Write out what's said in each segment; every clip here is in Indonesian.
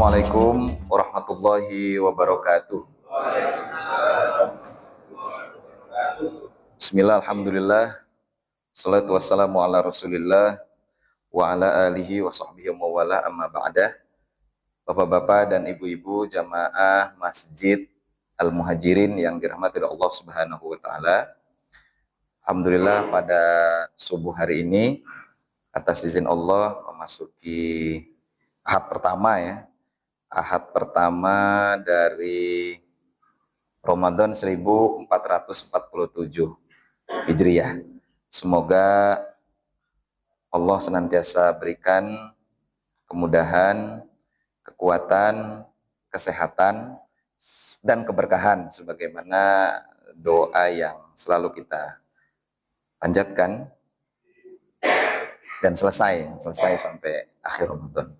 Assalamualaikum warahmatullahi wabarakatuh. Bismillah, alhamdulillah, salatu wassalamu ala rasulillah wa ala alihi wa sahbihi wa wala amma ba'dah. Bapak-bapak dan ibu-ibu jamaah Masjid Al-Muhajirin yang dirahmati oleh Allah Subhanahu wa taala. Alhamdulillah pada subuh hari ini atas izin Allah memasuki Ahad pertama ya. Ahad pertama dari Ramadan 1447 Hijriah. Semoga Allah senantiasa berikan kemudahan, kekuatan, kesehatan, dan keberkahan sebagaimana doa yang selalu kita panjatkan dan selesai sampai akhir Ramadan.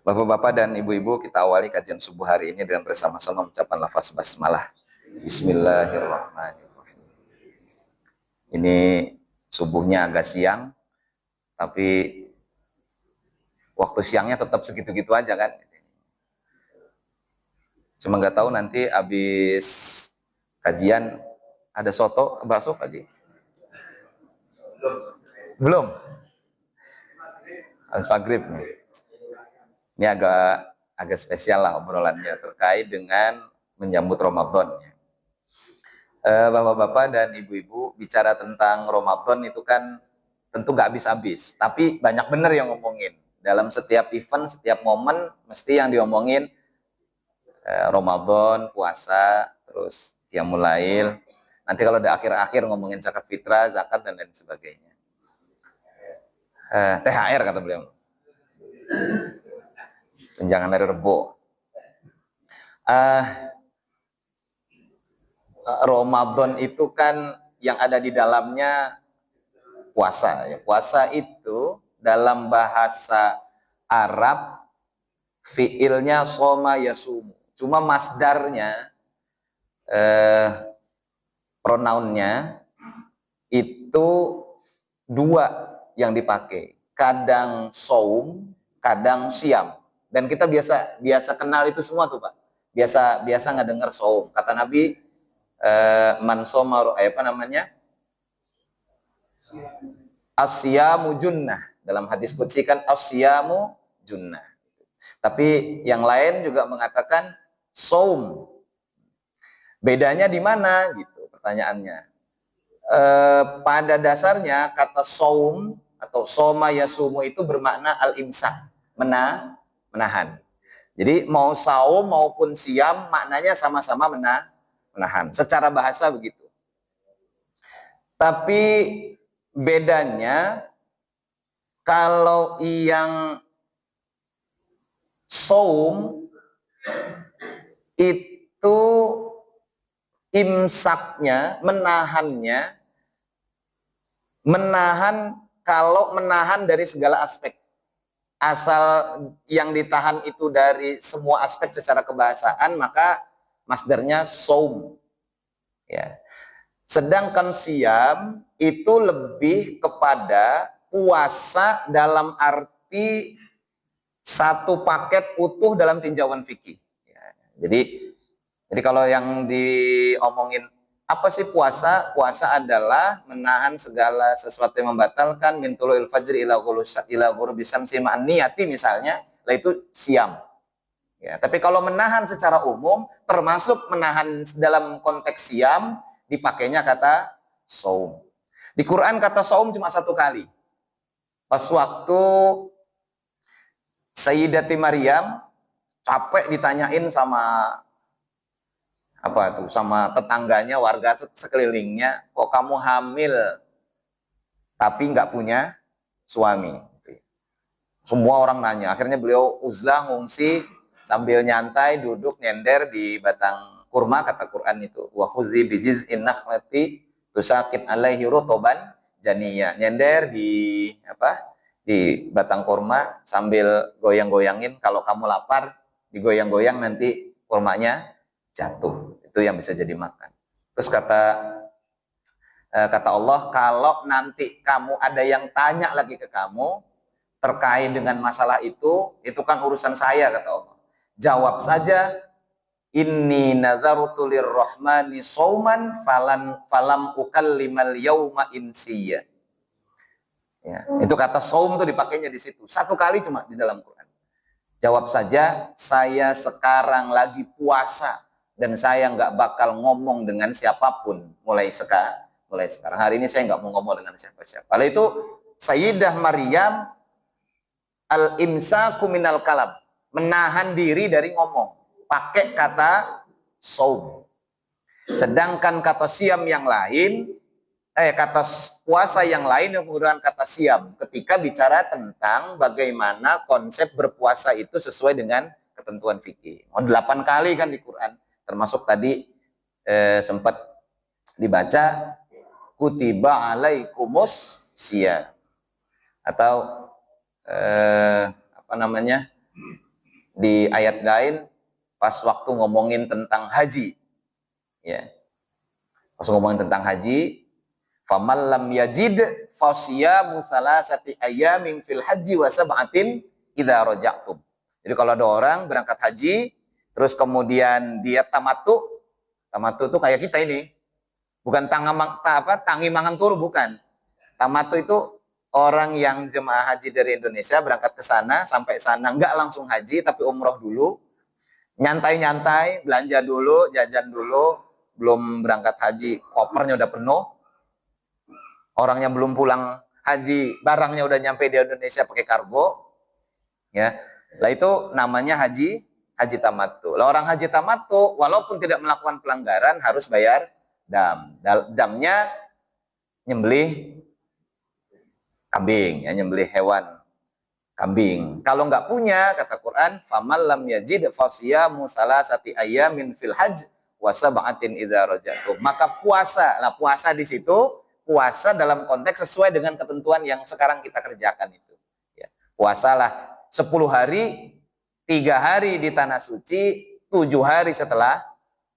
Bapak-bapak dan ibu-ibu, kita awali kajian subuh hari ini dengan bersama-sama mengucapkan lafaz basmalah. Bismillahirrahmanirrahim. Ini subuhnya agak siang, tapi waktu siangnya tetap segitu-gitu aja kan. Cuma nggak tahu nanti habis kajian ada soto, bakso Pak Ji? Belum. Habis maghrib nih. Ini agak spesial lah obrolannya terkait dengan menyambut Ramadan. Bapak-bapak dan ibu-ibu, bicara tentang Ramadan itu kan tentu nggak habis-habis. Tapi banyak bener yang ngomongin. Dalam setiap event, setiap momen, mesti yang diomongin Ramadan, puasa, terus qiyamul lail. Nanti kalau di akhir-akhir ngomongin zakat fitrah, zakat, dan lain sebagainya. THR kata beliau. Jangan hari Rebo. Ramadan itu kan yang ada di dalamnya puasa. Ya. Puasa itu dalam bahasa Arab fiilnya soma yasumu. Cuma masdarnya, pronounnya itu dua yang dipakai. Kadang saum, kadang siam. Dan kita biasa kenal itu semua tuh Pak. Biasa nggak dengar saum. Kata Nabi, man soma asyamu junnah. Dalam hadis qudsi kan asyamu junnah. Tapi yang lain juga mengatakan saum. Bedanya di mana gitu pertanyaannya. Pada dasarnya kata saum atau soma yasumu itu bermakna al-imsak, menahan. Jadi mau saum maupun siam maknanya sama-sama menahan. Secara bahasa begitu. Tapi bedanya kalau yang saum itu imsaknya, menahan kalau menahan dari segala aspek. Asal yang ditahan itu dari semua aspek secara kebahasaan, maka masdarnya saum. Ya. Sedangkan siam itu lebih kepada puasa dalam arti satu paket utuh dalam tinjauan fikih. Ya. Jadi kalau yang diomongin apa sih puasa? Puasa adalah menahan segala sesuatu yang membatalkan min tulu'il fajri ila ghurubi syamsi ma'an niyati misalnya, lah itu siam. Ya, tapi kalau menahan secara umum termasuk menahan dalam konteks siam dipakainya kata saum. Di Quran kata saum cuma satu kali. Pas waktu Sayyidati Maryam capek ditanyain sama sama tetangganya, warga sekelilingnya, kok kamu hamil tapi nggak punya suami. Semua orang nanya. Akhirnya beliau uzlah, ngungsi sambil nyantai duduk nyender di batang kurma, kata Quran itu. Wa khudzi bi jiz'in nakhlati tusaqit alaihi rutoban janiyya. Nyender di batang kurma sambil goyang-goyangin. Kalau kamu lapar digoyang-goyang nanti kurmanya jatuh. Itu yang bisa jadi makan. Terus kata Allah, kalau nanti kamu ada yang tanya lagi ke kamu, terkait dengan masalah itu kan urusan saya, kata Allah. Jawab saja, inni nazartu lirrahmani sauman falam ukallimal yauma insiya. Ya, itu kata saum tuh dipakainya di situ. Satu kali cuma di dalam Quran. Jawab saja, saya sekarang lagi puasa dan saya nggak bakal ngomong dengan siapapun mulai sekarang. Hari ini saya nggak mau ngomong dengan siapa-siapa. Lalu itu Sayyidah Maryam al-imsaku minal kalam, menahan diri dari ngomong, pakai kata saum. Sedangkan kata siam yang lain, kata puasa yang lain yang menggunakan kata siam ketika bicara tentang bagaimana konsep berpuasa itu sesuai dengan ketentuan fikih. 8 kali kan di Quran, termasuk tadi sempat dibaca kutiba alaikumus siyam, atau apa namanya di ayat lain pas waktu ngomongin tentang haji, ya, pas ngomongin tentang haji, faman lam yajid fasiyamu salasati ayamin fil haji wa sab'atin idza raja'tum. Jadi kalau ada orang berangkat haji terus kemudian dia tamattu itu kayak kita ini, bukan tangi mangan turu, bukan. Tamattu itu orang yang jemaah haji dari Indonesia berangkat ke sana, sampai sana nggak langsung haji tapi umroh dulu, nyantai-nyantai, belanja dulu, jajan dulu, belum berangkat haji kopernya udah penuh, orangnya belum pulang haji barangnya udah nyampe di Indonesia pakai kargo, ya. Lah itu namanya haji tamattu. Lah orang haji tamattu walaupun tidak melakukan pelanggaran harus bayar dam. Damnya nyembelih kambing, ya, nyembelih hewan kambing. Kalau nggak punya, kata Quran, famal lam yajid fasiyamu salasati ayamin fil hajj wa sab'atin idza raja'tum. Maka puasa. Nah, puasa di situ, puasa dalam konteks sesuai dengan ketentuan yang sekarang kita kerjakan itu. Ya. Puasalah 10 hari, 3 hari di tanah suci, 7 hari setelah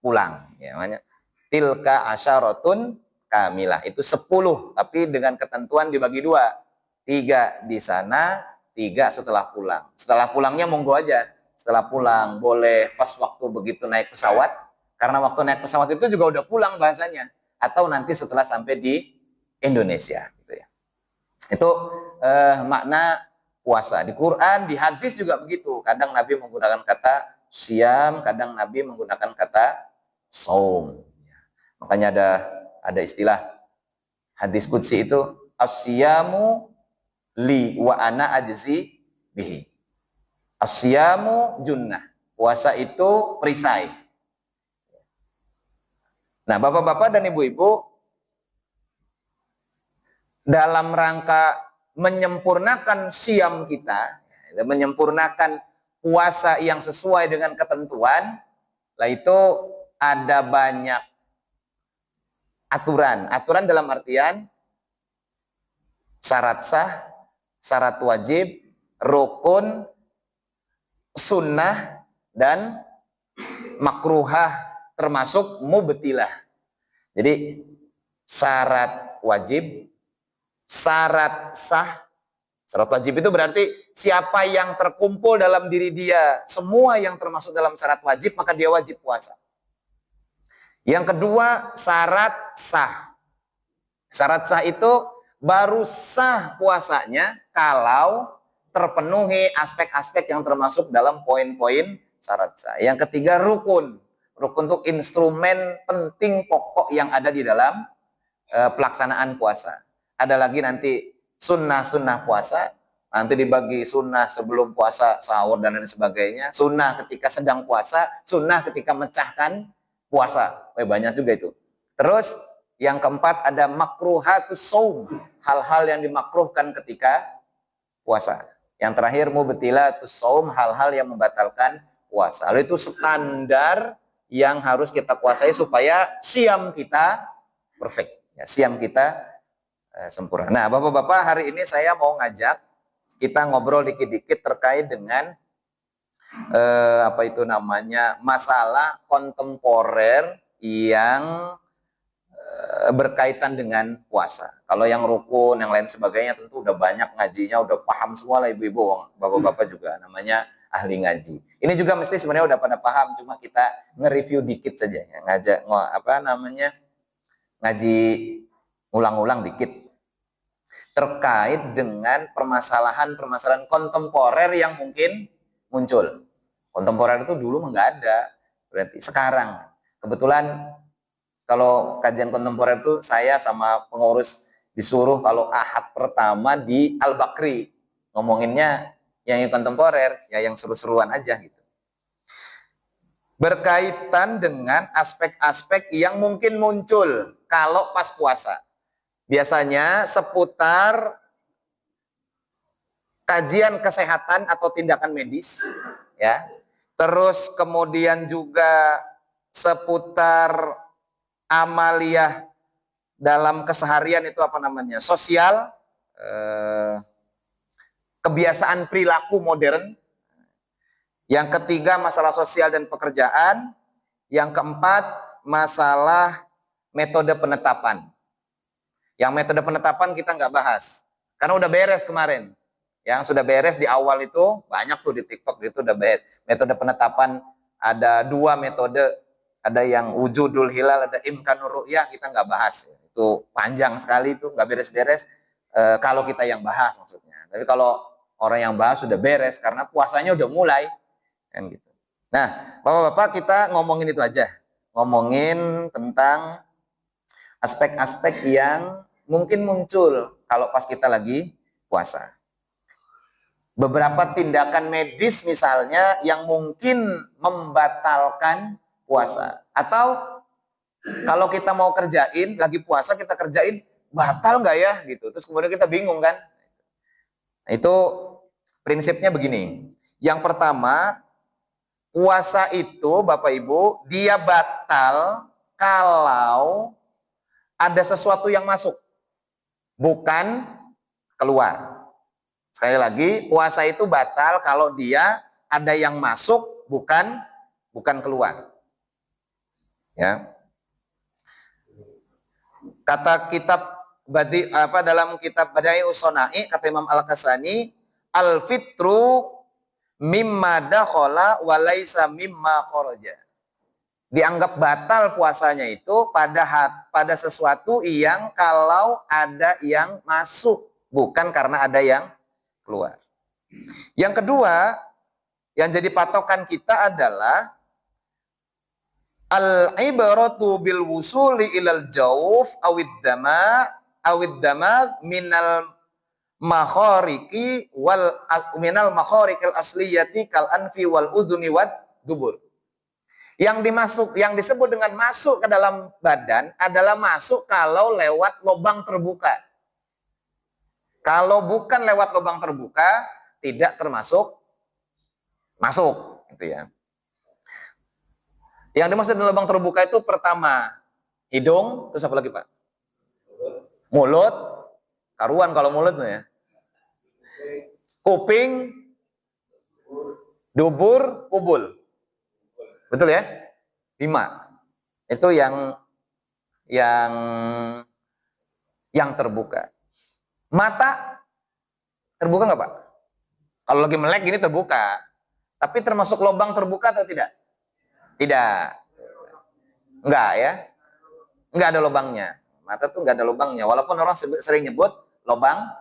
pulang. Ya, namanya tilka asyaratun kamilah. Itu 10, tapi dengan ketentuan dibagi 2. 3 di sana, 3 setelah pulang. Setelah pulangnya monggo aja. Setelah pulang boleh pas waktu begitu naik pesawat, karena waktu naik pesawat itu juga udah pulang bahasanya. Atau nanti setelah sampai di Indonesia, gitu ya. Itu makna puasa. Di Quran, di hadis juga begitu. Kadang Nabi menggunakan kata siam, kadang Nabi menggunakan kata saum. Makanya ada istilah hadis qudsi itu, as-siyamu li wa ana ajzi bihi. As-siyamu junnah. Puasa itu perisai. Nah, Bapak-bapak dan Ibu-ibu, dalam rangka menyempurnakan siam kita, menyempurnakan puasa yang sesuai dengan ketentuan, lah itu ada banyak aturan. Aturan dalam artian syarat sah, syarat wajib, rukun, sunnah, dan makruhah, termasuk mubtilah. Jadi syarat wajib, syarat sah. Syarat wajib itu berarti siapa yang terkumpul dalam diri dia semua yang termasuk dalam syarat wajib, maka dia wajib puasa. Yang kedua, syarat sah. Syarat sah itu baru sah puasanya kalau terpenuhi aspek-aspek yang termasuk dalam poin-poin syarat sah. Yang ketiga, rukun. Rukun itu instrumen penting pokok yang ada di dalam pelaksanaan puasa. Ada lagi nanti sunnah-sunnah puasa. Nanti dibagi sunnah sebelum puasa, sahur, dan lain sebagainya. Sunnah ketika sedang puasa, sunnah ketika mecahkan puasa. Banyak juga itu. Terus yang keempat ada makruhatus shaum, hal-hal yang dimakruhkan ketika puasa. Yang terakhir mubtilatus shaum, hal-hal yang membatalkan puasa. Lalu itu standar yang harus kita kuasai supaya siam kita perfect, ya, siam kita sempurna. Nah, Bapak-bapak, hari ini saya mau ngajak kita ngobrol dikit-dikit terkait dengan apa itu namanya, masalah kontemporer yang berkaitan dengan puasa. Kalau yang rukun, yang lain sebagainya tentu udah banyak ngajinya, udah paham semua lah ibu-ibu, bapak-bapak juga namanya ahli ngaji. Ini juga mesti sebenarnya udah pada paham, cuma kita nge-review dikit saja ya, ngaji ulang-ulang dikit terkait dengan permasalahan-permasalahan kontemporer yang mungkin muncul. Kontemporer itu dulu nggak ada, berarti sekarang kebetulan kalau kajian kontemporer itu saya sama pengurus disuruh kalau ahad pertama di Al-Bakri ngomonginnya yang kontemporer, ya yang seru-seruan aja gitu. Berkaitan dengan aspek-aspek yang mungkin muncul kalau pas puasa. Biasanya seputar kajian kesehatan atau tindakan medis, ya. Terus kemudian juga seputar amaliyah dalam keseharian itu apa namanya? Sosial, kebiasaan perilaku modern. Yang ketiga masalah sosial dan pekerjaan. Yang keempat masalah metode penetapan. Yang metode penetapan kita nggak bahas karena udah beres kemarin. Yang sudah beres di awal itu banyak tuh di TikTok itu udah beres. Metode penetapan ada 2 metode, ada yang wujudul hilal, ada imkanur ru'yah, kita nggak bahas. Itu panjang sekali itu, nggak beres-beres kalau kita yang bahas maksudnya. Tapi kalau orang yang bahas sudah beres karena puasanya udah mulai kan gitu. Nah, Bapak-bapak kita ngomongin itu aja. Ngomongin tentang aspek-aspek yang mungkin muncul kalau pas kita lagi puasa. Beberapa tindakan medis misalnya yang mungkin membatalkan puasa. Atau kalau kita mau kerjain, lagi puasa kita kerjain, batal nggak ya gitu. Terus kemudian kita bingung kan. Nah, itu prinsipnya begini. Yang pertama, puasa itu Bapak Ibu, dia batal kalau ada sesuatu yang masuk, bukan keluar. Sekali lagi, puasa itu batal kalau dia ada yang masuk, bukan keluar. Ya. Kata kitab dalam kitab Badai Usonai, kata Imam Al-Kasani, al-fitru mimma dakhala wa laisa mimma kharaja. Dianggap batal puasanya itu pada sesuatu yang kalau ada yang masuk, bukan karena ada yang keluar. Yang kedua, yang jadi patokan kita adalah al-ibaratu bil wusuli ilal jawf awid dama minal makhariqi wal minal makhariqil asliyati kal anfi wal udhuni wad dubur. Yang disebut dengan masuk ke dalam badan adalah masuk kalau lewat lubang terbuka. Kalau bukan lewat lubang terbuka, tidak termasuk masuk, gitu ya. Yang dimaksud dengan lubang terbuka itu pertama hidung, terus apa lagi Pak? Mulut, karuan kalau mulut ya. Kuping, dubur, ubul. Betul ya? 5. Itu yang terbuka. Mata terbuka nggak Pak? Kalau lagi melek gini terbuka. Tapi termasuk lubang terbuka atau tidak? Tidak. Enggak ya? Enggak ada lubangnya. Mata tuh enggak ada lubangnya. Walaupun orang sering nyebut lubang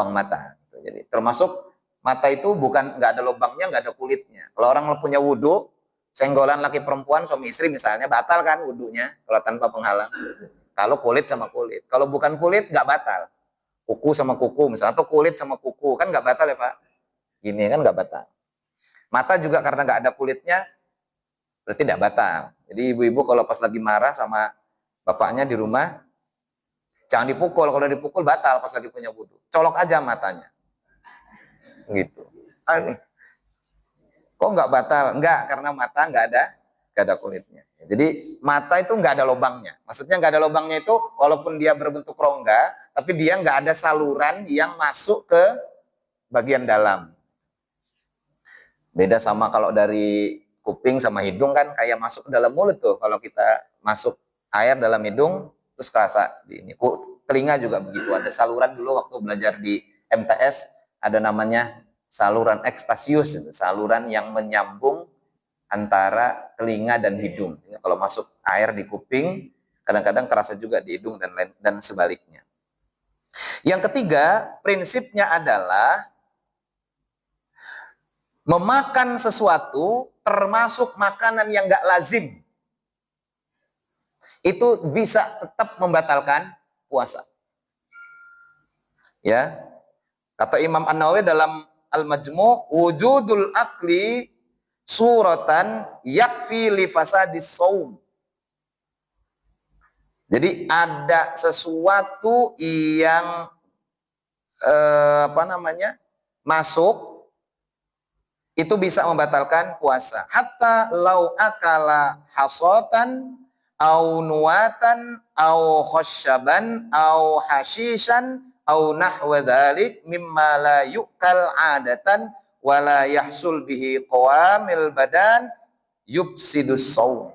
mata. Jadi termasuk mata itu bukan enggak ada lubangnya, enggak ada kulitnya. Kalau orang punya wudhu, senggolan laki perempuan suami istri misalnya, batal kan wudhunya kalau tanpa penghalang. Kalau kulit sama kulit. Kalau bukan kulit enggak batal. Kuku sama kuku misalnya, atau kulit sama kuku kan enggak batal ya Pak? Gini kan enggak batal. Mata juga karena enggak ada kulitnya berarti tidak batal. Jadi ibu-ibu kalau pas lagi marah sama bapaknya di rumah, jangan dipukul. Kalau dipukul batal pas lagi punya wudhu. Colok aja matanya. Gitu. Kok nggak batal? Enggak, karena mata nggak ada kulitnya. Jadi mata itu nggak ada lubangnya. Maksudnya nggak ada lubangnya itu walaupun dia berbentuk rongga, tapi dia nggak ada saluran yang masuk ke bagian dalam. Beda sama kalau dari kuping sama hidung kan kayak masuk ke dalam mulut tuh kalau kita masuk air dalam hidung, terus kerasa di ini. Telinga juga begitu, ada saluran dulu waktu belajar di MTS, ada namanya saluran ekstasius, saluran yang menyambung antara telinga dan hidung. Kalau masuk air di kuping, kadang-kadang kerasa juga di hidung dan sebaliknya. Yang ketiga, prinsipnya adalah memakan sesuatu termasuk makanan yang gak lazim, itu bisa tetap membatalkan puasa. Ya, kata Imam An-Nawawi dalam Al-Majmu', wujudul akli suratan yakfi li fasadis shaum. Jadi ada sesuatu yang masuk, itu bisa membatalkan puasa. Hatta lau akala hasatan au nuwatan au khasyaban au hashishan au nahwa dzalik mimma la yu'kal adatan wa la yahsul bihi qawamil badan yufsidus shaum.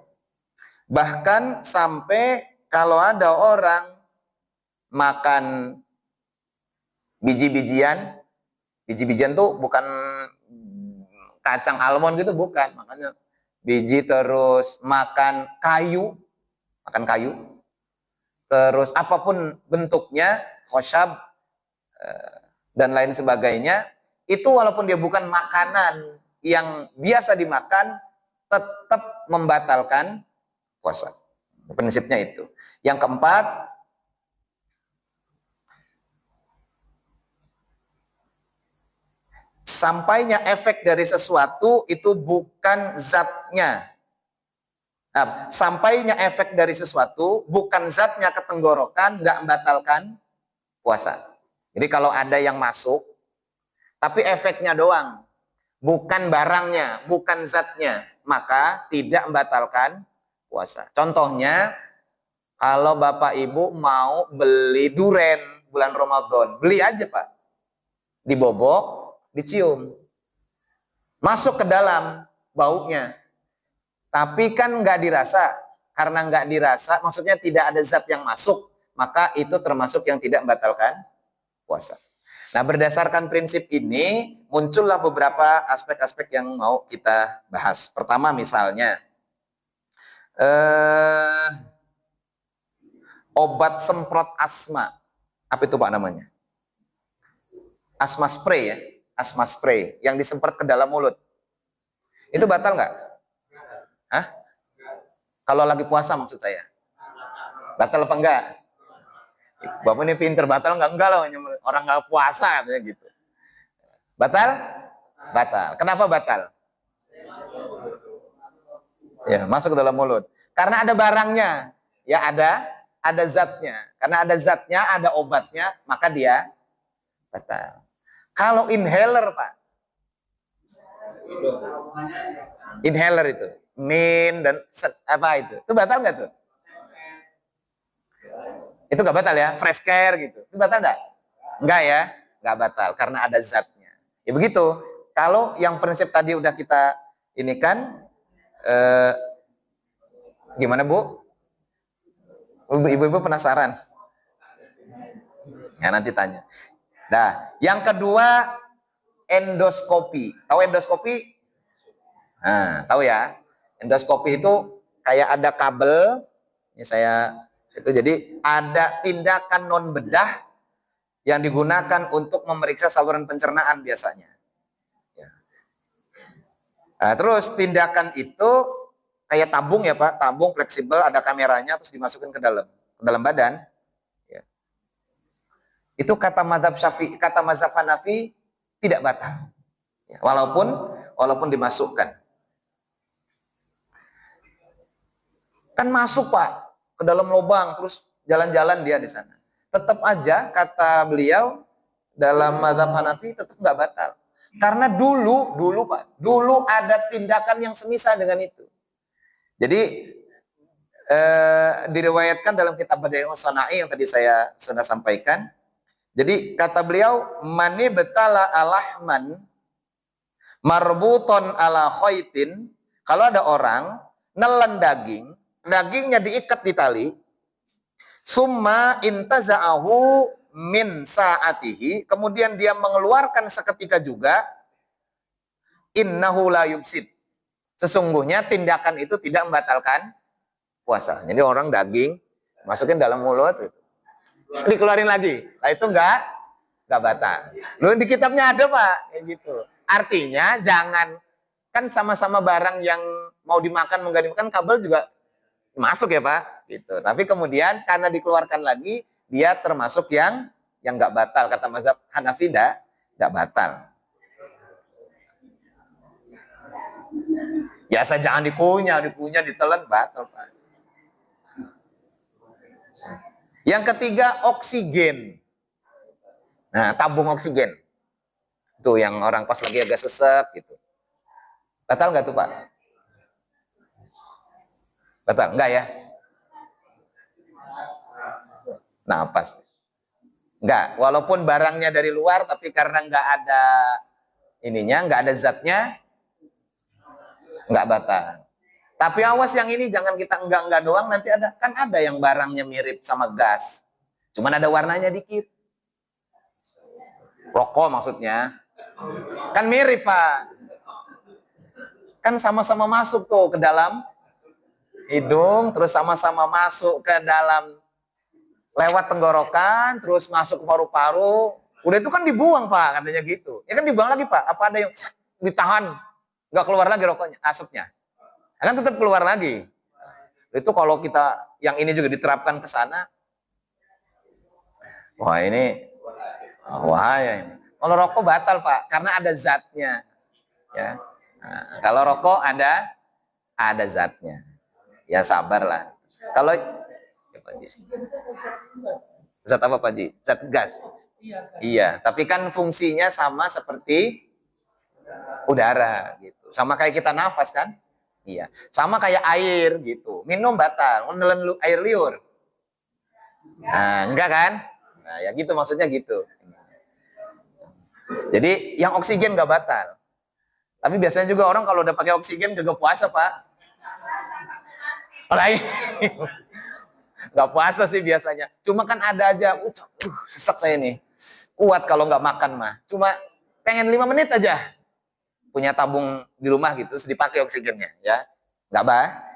Bahkan sampai kalau ada orang makan biji-bijian tuh bukan kacang almond gitu, bukan, makanya biji, terus makan kayu, terus apapun bentuknya, khosyab dan lain sebagainya, itu walaupun dia bukan makanan yang biasa dimakan, tetap membatalkan puasa. Prinsipnya itu. Yang keempat, sampainya efek dari sesuatu itu bukan zatnya. Nah, sampainya efek dari sesuatu bukan zatnya ke tenggorokan, nggak membatalkan puasa. Jadi kalau ada yang masuk, tapi efeknya doang, bukan barangnya, bukan zatnya, maka tidak membatalkan puasa. Contohnya, kalau Bapak Ibu mau beli duren bulan Ramadan, beli aja Pak, dibobok, dicium, masuk ke dalam baunya, tapi kan nggak dirasa. Karena nggak dirasa, maksudnya tidak ada zat yang masuk, maka itu termasuk yang tidak membatalkan puasa. Nah, berdasarkan prinsip ini muncullah beberapa aspek-aspek yang mau kita bahas. Pertama misalnya obat semprot asma. Apa itu Pak namanya? Asma spray ya. Asma spray yang disemprot ke dalam mulut. Itu batal nggak? Hah? Kalau lagi puasa maksud saya. Batal apa enggak? Bapak ini pinter, batal enggak? Enggak loh, orang nggak puasa katanya gitu. Batal? Batal. Kenapa batal? Ya, masuk ke dalam mulut. Karena ada barangnya. Ya ada zatnya. Karena ada zatnya, ada obatnya, maka dia batal. Kalau inhaler Pak, inhaler itu, min dan apa itu batal nggak tuh? Itu nggak batal ya, fresh care gitu, itu batal nggak? Nggak ya, nggak batal karena ada zatnya. Ya begitu. Kalau yang prinsip tadi udah kita ini kan, gimana Bu? Ibu-ibu penasaran? Ya nanti tanya. Nah, yang kedua endoskopi. Tahu endoskopi? Nah, tahu ya. Endoskopi itu kayak ada kabel. Ini saya itu jadi ada tindakan non bedah yang digunakan untuk memeriksa saluran pencernaan biasanya. Ya. Nah, terus tindakan itu kayak tabung ya Pak, tabung fleksibel, ada kameranya, terus dimasukin ke dalam badan. Itu kata mazhab Syafi'i, kata mazhab Hanafi tidak batal. Ya, walaupun dimasukkan. Kan masuk Pak ke dalam lubang, terus jalan-jalan dia di sana. Tetap aja kata beliau dalam mazhab Hanafi tetap nggak batal. Karena dulu Pak, dulu ada tindakan yang semisal dengan itu. Jadi diriwayatkan dalam kitab Badi'us Shana'i yang tadi saya sudah sampaikan. Jadi kata beliau, mani betala alahman marbuton ala khaitin. Kalau ada orang nelen daging dagingnya diikat di tali, summa intaza'ahu min sa'atihi, kemudian dia mengeluarkan seketika juga, innahu la yubsid, sesungguhnya tindakan itu tidak membatalkan puasa. Jadi orang daging masukin dalam mulut, dikeluarin lagi, nah itu nggak batal. Lu di kitabnya ada Pak, kayak gitu. Artinya jangan, kan sama-sama barang yang mau dimakan mau nggak dimakan, kabel juga masuk ya Pak, gitu. Tapi kemudian karena dikeluarkan lagi, dia termasuk yang nggak batal. Kata mazhab Hanafi nggak batal. Biasa jangan dikunyah ditelan, batal Pak. Yang ketiga, oksigen. Nah, tabung oksigen. Tuh yang orang pas lagi agak sesek gitu. Batal nggak tuh Pak? Batal enggak ya? Napas. Enggak, walaupun barangnya dari luar tapi karena nggak ada ininya, nggak ada zatnya, nggak batal. Tapi awas yang ini jangan kita enggak doang, nanti ada, kan ada yang barangnya mirip sama gas, cuman ada warnanya dikit. Rokok maksudnya. Kan mirip Pak. Kan sama-sama masuk tuh ke dalam hidung, terus sama-sama masuk ke dalam lewat tenggorokan, terus masuk ke paru-paru. Udah itu kan dibuang Pak, katanya gitu. Ya kan dibuang lagi Pak. Apa ada yang ditahan, nggak keluar lagi rokoknya, asapnya? Kan tetap keluar lagi. Itu kalau kita yang ini juga diterapkan ke sana, wah ini bahaya ini. Kalau rokok batal Pak, karena ada zatnya. Ya. Nah, kalau rokok ada zatnya. Ya sabarlah. Kalau ya, Pak Ji. Zat apa Pak Ji? Zat gas. Iya, tapi kan fungsinya sama seperti udara gitu. Sama kayak kita nafas kan? Iya. Sama kayak air gitu. Minum batal, menelan air liur. Nah, enggak kan? Nah, ya gitu maksudnya gitu. Jadi yang oksigen nggak batal. Tapi biasanya juga orang kalau udah pakai oksigen gak puasa Pak. Nggak puasa sih biasanya. Cuma kan ada aja, sesak saya nih. Kuat kalau nggak makan mah. Cuma pengen 5 menit aja. Punya tabung di rumah gitu, terus dipakai oksigennya. Ya,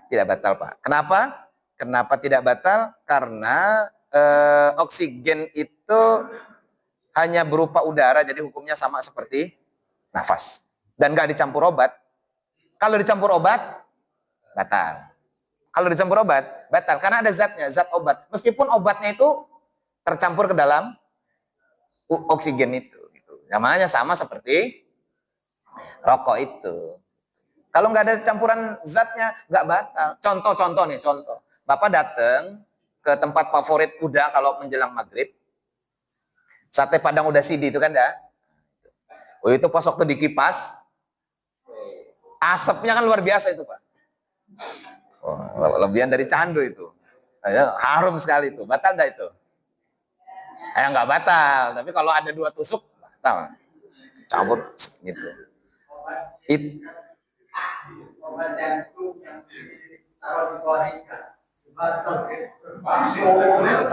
tidak batal Pak. Kenapa? Kenapa tidak batal? Karena oksigen itu hanya berupa udara, jadi hukumnya sama seperti nafas. Dan nggak dicampur obat. Kalau dicampur obat, batal. Kalau dicampur obat, batal. Karena ada zatnya, zat obat. Meskipun obatnya itu tercampur ke dalam oksigen itu. Gitu. Namanya sama seperti rokok itu. Kalau nggak ada campuran zatnya, nggak batal. Contoh nih. Bapak datang ke tempat favorit udah kalau menjelang maghrib. Sate Padang udah Sidi itu kan dah. Oh itu pas waktu dikipas, asapnya kan luar biasa itu Pak. Oh, lebihan dari candu itu. Harum sekali itu. Batal dah itu? Nggak batal. Tapi kalau ada 2 tusuk, batal. Campur gitu.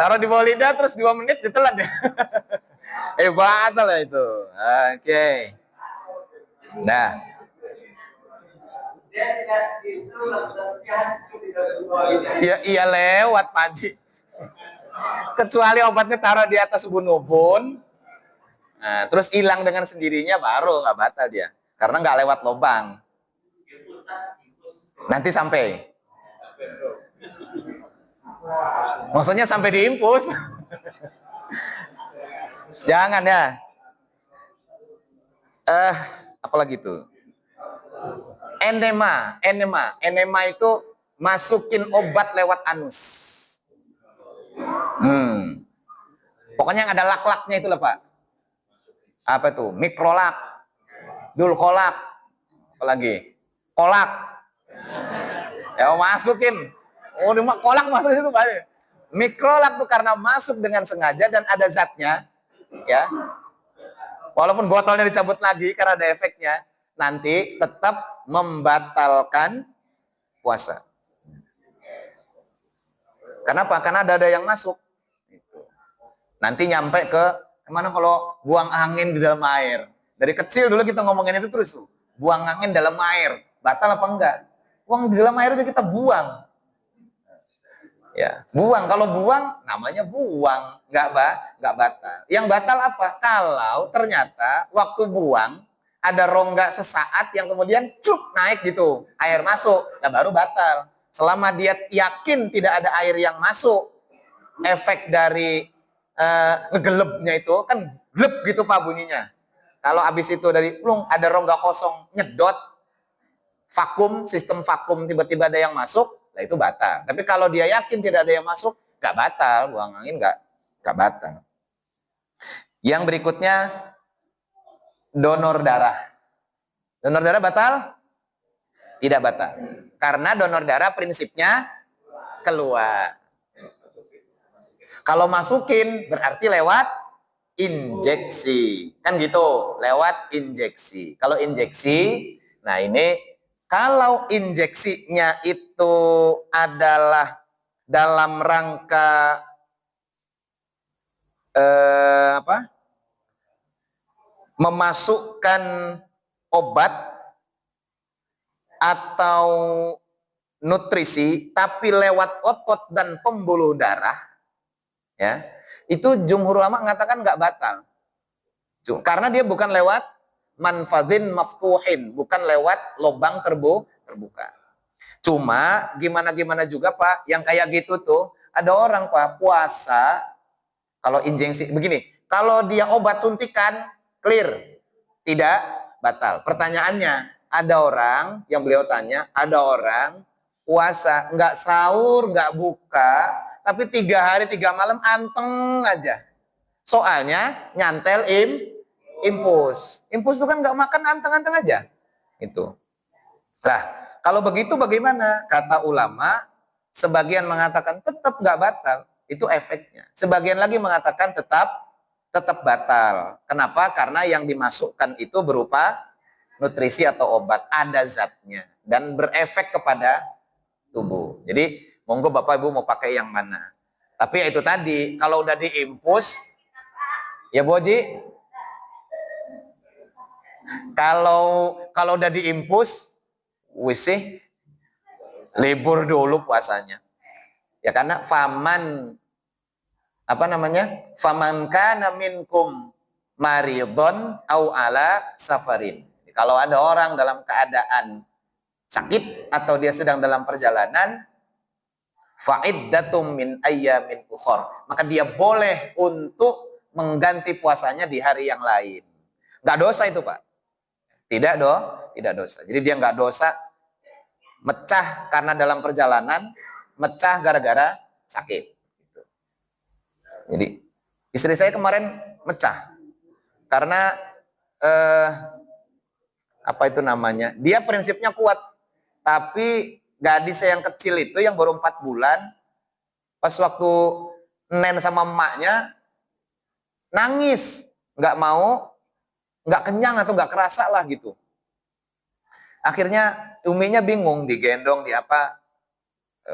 Taruh di bawah lidah terus 2 menit ditelan ya. Batal lah itu. Oke. Nah. Iya lewat Pak Haji. Kecuali obatnya taruh di atas ubun-ubun, nah, terus hilang dengan sendirinya baru nggak batal dia, karena nggak lewat lubang. Nanti sampai. Maksudnya sampai diimpus. Jangan ya. Apalagi tuh? Enema itu masukin obat lewat anus. Pokoknya yang ada lak-laknya itu lah Pak. Apa tuh? Mikrolak, dulkolak, apalagi kolak. Ya masukin. Oh, kolak masuk itu Pak. Mikrolak tuh karena masuk dengan sengaja dan ada zatnya, ya. Walaupun botolnya dicabut lagi karena ada efeknya, nanti tetap membatalkan puasa. Kenapa? Karena ada yang masuk. Nanti nyampe ke kemana kalau buang angin di dalam air. Dari kecil dulu kita ngomongin itu terus tuh. Buang angin dalam air. Batal apa enggak? Uang di dalam air itu kita buang. Ya, buang. Kalau buang namanya buang, nggak batal. Yang batal apa? Kalau ternyata waktu buang ada rongga sesaat yang kemudian cuk naik gitu, air masuk, ya baru batal. Selama dia yakin tidak ada air yang masuk, efek dari ngegelebnya itu kan gleb gitu Pak bunyinya. Kalau habis itu dari plung ada rongga kosong nyedot, vakum, sistem vakum tiba-tiba ada yang masuk, nah itu batal. Tapi kalau dia yakin tidak ada yang masuk, nggak batal, buang angin nggak batal. Yang berikutnya donor darah. Donor darah batal? Tidak batal. Karena donor darah prinsipnya keluar. Kalau masukin berarti lewat injeksi. Kan gitu, lewat injeksi. Kalau injeksi, nah ini kalau injeksinya itu adalah dalam rangka memasukkan obat atau nutrisi tapi lewat otot dan pembuluh darah, ya itu jumhur ulama mengatakan nggak batal, karena dia bukan lewat manfadhin maftuhin, bukan lewat lubang terbuka. Cuma gimana juga Pak, yang kayak gitu tuh ada orang Pak puasa kalau injeksi begini, kalau dia obat suntikan clear, tidak batal. Pertanyaannya, ada orang yang beliau tanya, ada orang puasa nggak sahur nggak buka, tapi 3 hari 3 malam anteng aja. Soalnya nyantel impus itu kan nggak makan anteng-anteng aja. Itu. Lah, kalau begitu bagaimana? Kata ulama, sebagian mengatakan tetap nggak batal, itu efeknya. Sebagian lagi mengatakan tetap batal. Kenapa? Karena yang dimasukkan itu berupa nutrisi atau obat, ada zatnya dan berefek kepada tubuh. Jadi monggo Bapak Ibu mau pakai yang mana. Tapi ya itu tadi, kalau udah diimpus, ya Bu Haji, kalau udah diimpus, wis libur dulu puasanya. Ya karena faman kana minkum maridon au ala safarin. Kalau ada orang dalam keadaan sakit atau dia sedang dalam perjalanan, fa'iddatum min ayyamin ukhor, maka dia boleh untuk mengganti puasanya di hari yang lain. Nggak dosa itu Pak. Tidak dosa. Jadi dia nggak dosa mecah karena dalam perjalanan, mecah gara-gara sakit. Jadi istri saya kemarin mecah karena dia prinsipnya kuat, tapi gadis yang kecil itu yang baru 4 bulan, pas waktu nen sama emaknya nangis, nggak mau, nggak kenyang atau nggak kerasa lah gitu. Akhirnya uminya bingung, digendong di apa,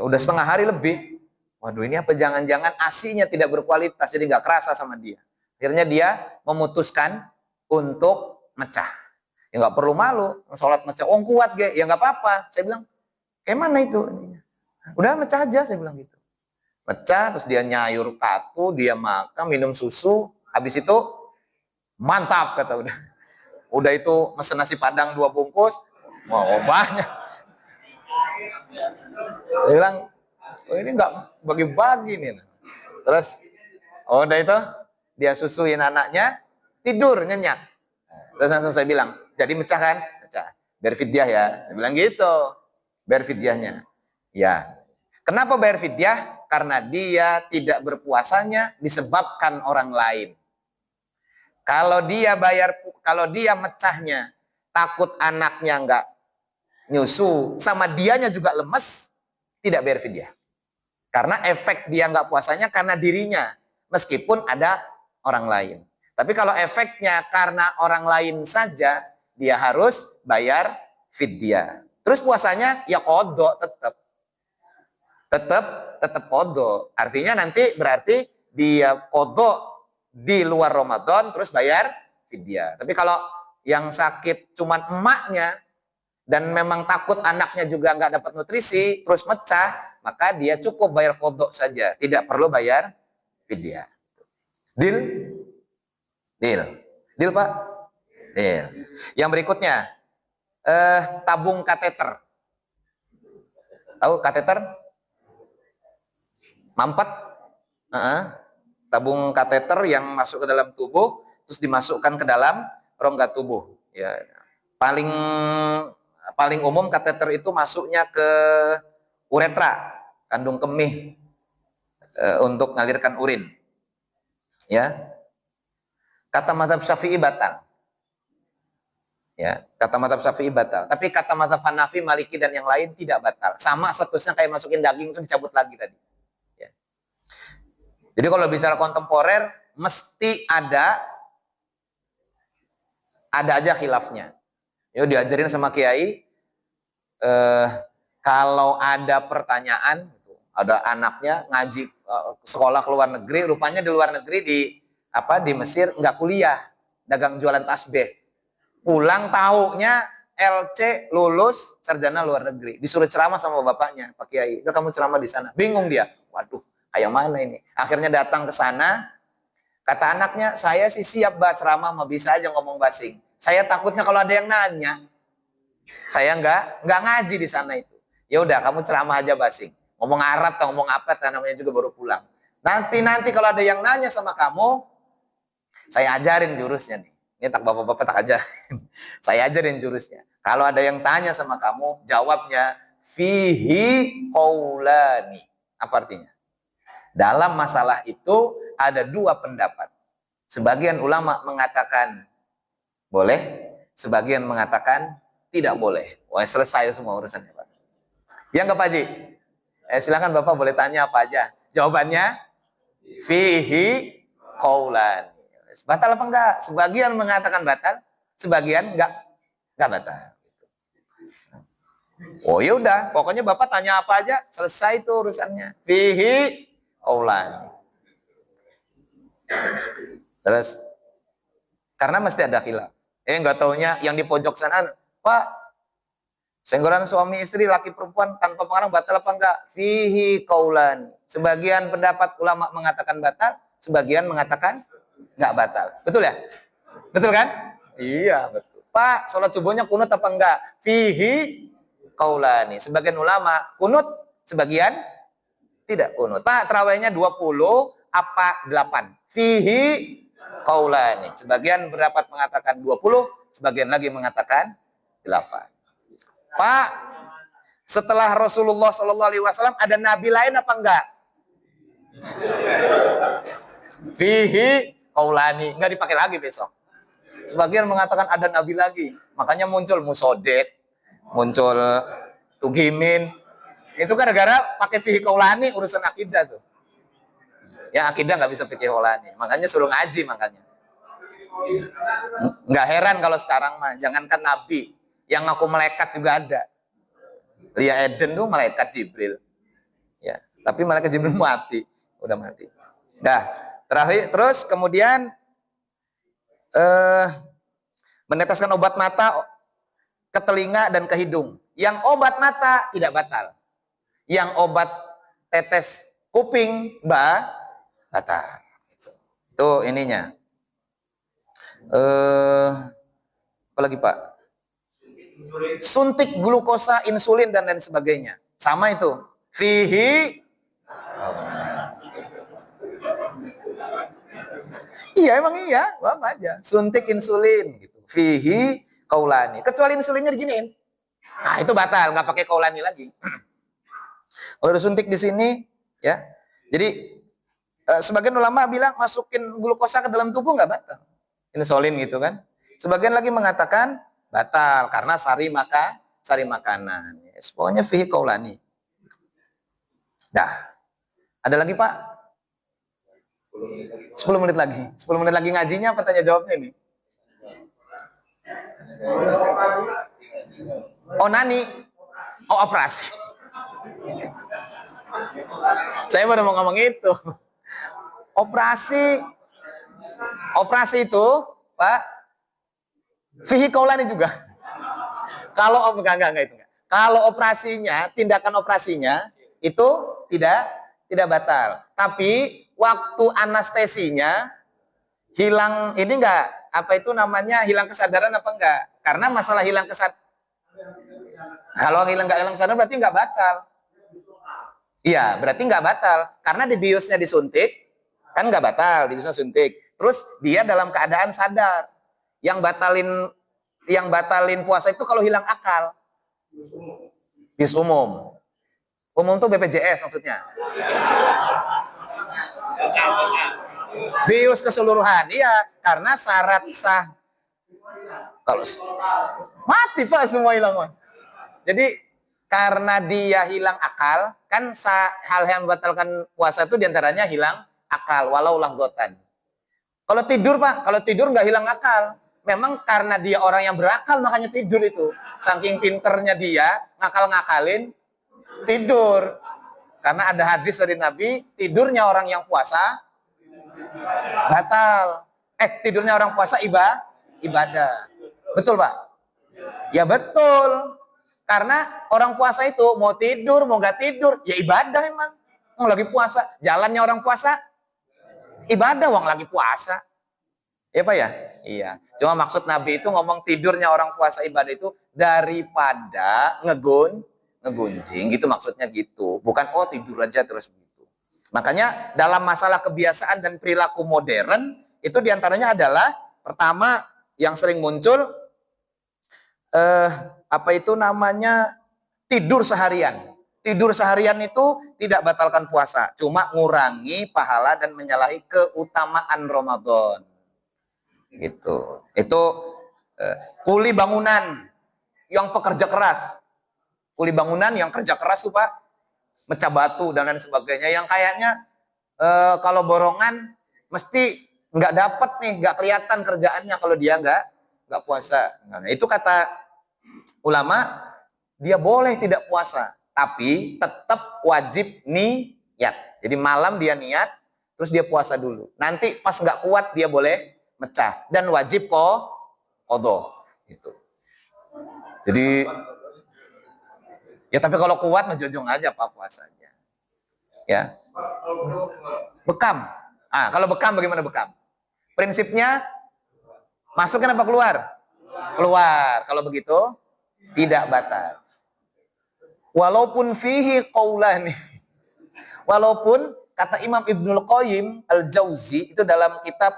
udah setengah hari lebih. Waduh, ini apa jangan-jangan ASI-nya tidak berkualitas, jadi nggak kerasa sama dia. Akhirnya dia memutuskan untuk mecah. Ya nggak perlu malu, sholat mecah, kuat ge, ya nggak apa-apa. Saya bilang, kayak mana itu? Udah mecah aja, saya bilang gitu. Mecah, terus dia nyayur katu, dia makan, minum susu, habis itu mantap kata udah. Udah itu mesen nasi padang 2 bungkus, mau banyak. Saya bilang, ini nggak bagi-bagi nih. Terus, udah itu dia susuin anaknya, tidur nyenyak. Terus langsung saya bilang, jadi mecah kan? Mecah. Biar fidyah ya. Saya bilang gitu. Biar fidyahnya. Ya. Kenapa bayar fidyah? Karena dia tidak berpuasanya disebabkan orang lain. Kalau dia mecahnya takut anaknya nggak nyusu, sama dianya juga lemes, tidak bayar fidyah. Karena efek dia nggak puasanya karena dirinya, meskipun ada orang lain. Tapi kalau efeknya karena orang lain saja, dia harus bayar fidyah. Terus puasanya ya qadha tetap. tetap qadha. Artinya nanti berarti dia qadha di luar Ramadan terus bayar fidyah. Tapi kalau yang sakit cuman emaknya dan memang takut anaknya juga nggak dapat nutrisi terus mecah, maka dia cukup bayar qadha saja, tidak perlu bayar fidyah. Deal? Deal. Deal, Pak? Deal. Yang berikutnya, tabung kateter. Tahu kateter? Mampet? Tabung kateter yang masuk ke dalam tubuh, terus dimasukkan ke dalam rongga tubuh. Ya, paling umum kateter itu masuknya ke uretra, kandung kemih, untuk mengalirkan urin. Ya, kata mazhab Syafi'i batal. Ya, kata mazhab Syafi'i batal. Tapi kata mazhab Hanafi, Maliki dan yang lain tidak batal. Sama statusnya kayak masukin daging itu dicabut lagi tadi. Ya. Jadi kalau bicara kontemporer mesti ada aja khilafnya. Yo diajarin sama kiai, kalau ada pertanyaan, ada anaknya ngaji sekolah ke luar negeri, rupanya di luar negeri di Mesir nggak kuliah, dagang jualan tasbih. Pulang taunya LC lulus sarjana luar negeri, disuruh ceramah sama bapaknya, Pak Kiai. Udah kamu ceramah di sana. Bingung dia. Waduh, kayak mana ini? Akhirnya datang ke sana. Kata anaknya, saya sih siap ceramah, mah bisa aja ngomong basing. Saya takutnya kalau ada yang nanya, saya nggak ngaji di sana itu. Ya udah, kamu ceramah aja basing. Ngomong Arab atau ngomong apa, namanya juga baru pulang. Nanti kalau ada yang nanya sama kamu, saya ajarin jurusnya nih. Ini tak bapak-bapak tak ajarin. Saya ajarin jurusnya. Kalau ada yang tanya sama kamu, jawabnya fihi qaulani. Apa artinya? Dalam masalah itu ada dua pendapat. Sebagian ulama mengatakan boleh, sebagian mengatakan tidak boleh. Wah, selesai semua urusannya, Pak. Ya enggak, Pak Haji? Silakan Bapak boleh tanya apa aja. Jawabannya fihi qaulan. Batal apa enggak? Sebagian mengatakan batal, sebagian enggak batal. Oh ya udah, pokoknya Bapak tanya apa aja, selesai itu urusannya. Fihi qaulan. Terus karena mesti ada khilaf. Enggak taunya yang di pojok sana, Pak, senggolan suami istri laki perempuan tanpa pengarang batal apa enggak? Fihi qaulan. Sebagian pendapat ulama mengatakan batal, sebagian mengatakan enggak batal. Betul ya? Betul kan? Iya, betul. Pak, sholat subuhnya kunut apa enggak? Fihi qaulani. Sebagian ulama kunut, sebagian tidak kunut. Pak, tarawihnya 20 apa 8? Fihi qaulani. Sebagian pendapat mengatakan 20, sebagian lagi mengatakan 8. Pak, setelah Rasulullah SAW ada nabi lain apa enggak? Fihi qaulani, enggak dipakai lagi besok. Sebagian mengatakan ada nabi lagi, makanya muncul Musodet, muncul Tugimin. Itu gara-gara pakai fihi qaulani urusan akidah tuh. Ya akidah nggak bisa fihi qaulani, makanya suruh ngaji makanya. Nggak heran kalau sekarang mah, jangankan nabi, yang ngaku malaikat juga ada. Lia Eden tuh malaikat Jibril. Ya, tapi malaikat Jibril mati, udah mati. Dah, terakhir terus kemudian meneteskan obat mata ke telinga dan ke hidung. Yang obat mata tidak batal. Yang obat tetes kuping batal. Itu ininya. Apa lagi, Pak? Suntik glukosa, insulin dan lain sebagainya. Sama itu. Fihi. Iya, emang iya, apa aja. Suntik insulin gitu. Fihi qaulani. Kecuali insulinnya diginiin. Nah, itu batal, nggak pakai qaulani lagi. Kalau disuntik di sini, ya. Jadi sebagian ulama bilang masukin glukosa ke dalam tubuh nggak batal. Insulin gitu kan. Sebagian lagi mengatakan batal karena sari makanan. Yes, pokoknya fihi qaulani. Dah. Ada lagi, Pak? 10 menit lagi. 10 menit lagi ngajinya apa tanya jawabnya ini? Oh, nani. Oh, operasi. Saya baru mau ngomong itu. Operasi itu, Pak, fihi qaulani juga. Kalau enggak itu enggak. Kalau operasinya, tindakan operasinya itu tidak batal. Tapi waktu anestesinya hilang ini enggak, apa itu namanya, hilang kesadaran apa enggak? Karena masalah hilang kesadaran, kalau enggak hilang kesadaran berarti enggak batal. Iya, berarti enggak batal. Karena di biusnya disuntik, kan enggak batal, di biusnya suntik. Terus dia dalam keadaan sadar. Yang batalin puasa itu kalau hilang akal. Bius umum. Umum tuh BPJS maksudnya. Bius keseluruhan, iya, karena syarat sah. Kalau mati Pak semua hilang. Jadi karena dia hilang akal, kan hal yang membatalkan puasa itu diantaranya hilang akal, walau lahzotan. Kalau tidur Pak, kalau tidur nggak hilang akal. Memang karena dia orang yang berakal makanya tidur itu. Saking pinternya dia, ngakal-ngakalin, tidur. Karena ada hadis dari Nabi, tidurnya orang yang puasa batal. Tidurnya orang puasa ibadah. Betul Pak? Ya betul. Karena orang puasa itu mau tidur, mau nggak tidur, ya ibadah emang. Mau lagi puasa, jalannya orang puasa, ibadah wong lagi puasa. Ya Pak ya? Iya. Cuma maksud Nabi itu ngomong tidurnya orang puasa ibadah itu daripada ngegunjing gitu, maksudnya gitu. Bukan tidur aja terus begitu. Makanya dalam masalah kebiasaan dan perilaku modern itu diantaranya adalah pertama yang sering muncul apa itu namanya, tidur seharian. Tidur seharian itu tidak batalkan puasa, cuma ngurangi pahala dan menyalahi keutamaan Ramadan. Gitu. Itu kuli bangunan yang pekerja keras. Kuli bangunan yang kerja keras tuh Pak, mecah batu dan lain sebagainya, yang kayaknya kalau borongan mesti nggak dapat nih, nggak kelihatan kerjaannya kalau dia nggak puasa. Nah, itu kata ulama, dia boleh tidak puasa, tapi tetap wajib niat. Jadi malam dia niat, terus dia puasa dulu. Nanti pas nggak kuat dia boleh mecah dan wajib qadha gitu. Jadi ya tapi kalau kuat ngejojong aja Pak puasanya. Ya. Bekam. Kalau bekam bagaimana bekam? Prinsipnya masukin apa keluar? Keluar. Kalau begitu tidak batal. Walaupun fihi qaulani. Walaupun kata Imam Ibnul Qayyim Al-Jauzi itu dalam kitab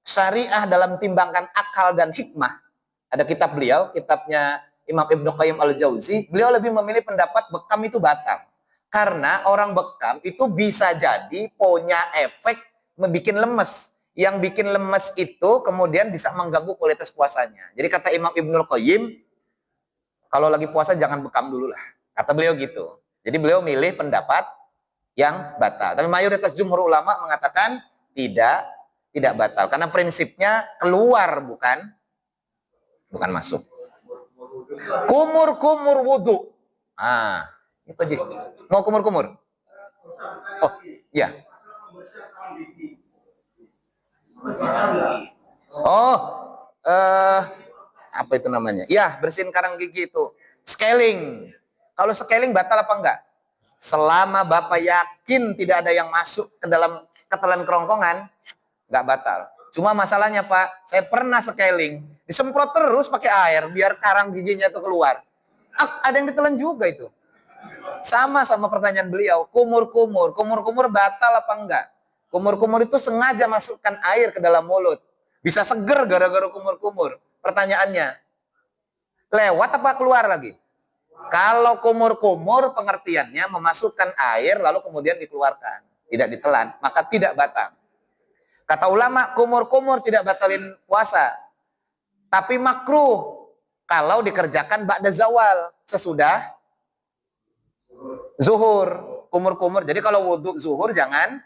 Syariah dalam Timbangkan Akal dan Hikmah. Ada kitab beliau, kitabnya Imam Ibnu Qayyim Al-Jauzi, beliau lebih memilih pendapat bekam itu batal. Karena orang bekam itu bisa jadi punya efek membuat lemes. Yang bikin lemes itu kemudian bisa mengganggu kualitas puasanya. Jadi kata Imam Ibnu Qayyim, kalau lagi puasa jangan bekam dulu lah. Kata beliau gitu. Jadi beliau milih pendapat yang batal. Tapi mayoritas jumhur ulama mengatakan tidak batal. Karena prinsipnya keluar bukan masuk. Kumur wudhu. Ini Pak Ji. Mau kumur? Oh, iya. Apa itu namanya? Ya, bersihin karang gigi itu. Scaling. Kalau scaling batal apa enggak? Selama Bapak yakin tidak ada yang masuk ke dalam ketelan kerongkongan, enggak batal. Cuma masalahnya Pak, saya pernah scaling, disemprot terus pakai air biar karang giginya itu keluar. Ada yang ditelan juga itu. Sama pertanyaan beliau, kumur batal apa enggak? Kumur itu sengaja masukkan air ke dalam mulut. Bisa seger gara-gara kumur. Pertanyaannya, lewat apa keluar lagi? Kalau kumur pengertiannya memasukkan air lalu kemudian dikeluarkan, tidak ditelan, maka tidak batal. Kata ulama, kumur tidak batalin puasa. Tapi makruh kalau dikerjakan ba'da zawal, sesudah zuhur. Kumur. Jadi kalau wudhu zuhur jangan